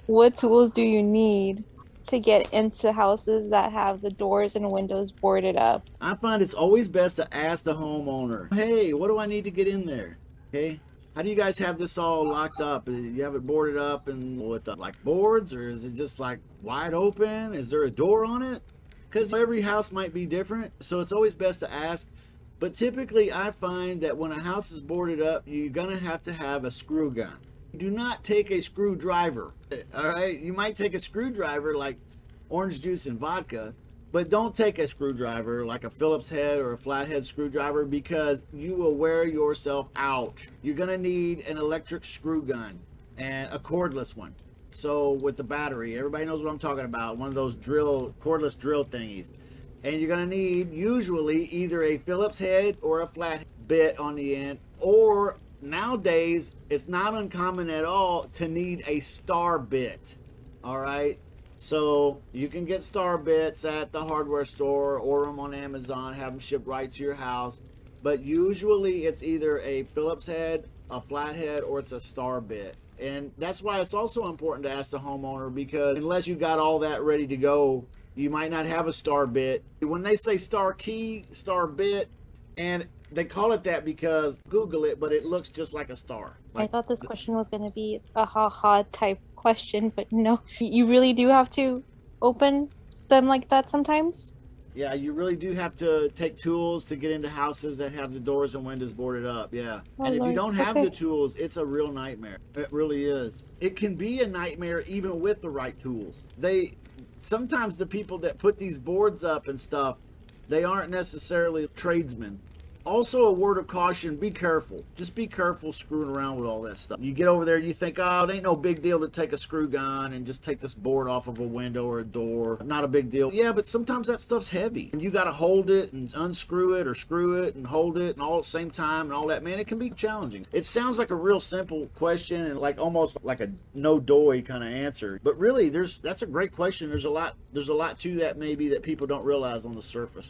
What tools do you need to get into houses that have the doors and windows boarded up? I find it's always best to ask the homeowner, hey, what do I need to get in there? Okay. How do you guys have this all locked up? You have it boarded up and with like boards, or is it just like wide open? Is there a door on it? Because every house might be different. So it's always best to ask. But typically, I find that when a house is boarded up, you're going to have a screw gun. Do not take a screwdriver. All right. You might take a screwdriver like orange juice and vodka, but don't take a screwdriver like a Phillips head or a flathead screwdriver because you will wear yourself out. You're going to need an electric screw gun and a cordless one. So with the battery, everybody knows what I'm talking about. One of those cordless drill thingies. And you're going to need usually either a Phillips head or a flat bit on the end, or nowadays it's not uncommon at all to need a star bit. All right. So you can get star bits at the hardware store, order them on Amazon, have them shipped right to your house. But usually it's either a Phillips head, a flathead, or it's a star bit. And that's why it's also important to ask the homeowner, because unless you got all that ready to go, you might not have a star bit. When they say star key, star bit, and they call it that because Google it, but it looks just like a star. I Like, thought this question was going to be a ha-ha type question, but no, you really do have to open them like that sometimes. yeah, you really do have to take tools to get into houses that have the doors and windows boarded up. Yeah. Oh And if you Lord. don't have Okay. the tools, it's a real nightmare. It really is. It can be a nightmare even with the right tools. Sometimes the people that put these boards up and stuff, they aren't necessarily tradesmen. Also, a word of caution, be careful. Just be careful screwing around with all that stuff. You get over there, you think, oh, it ain't no big deal to take a screw gun and just take this board off of a window or a door. Not a big deal. Yeah, but sometimes that stuff's heavy. And you got to hold it and unscrew it or screw it and hold it and all at the same time and all that. Man, it can be challenging. It sounds like a real simple question and like almost like a no doy kind of answer. But really, that's a great question. There's a lot to that maybe that people don't realize on the surface.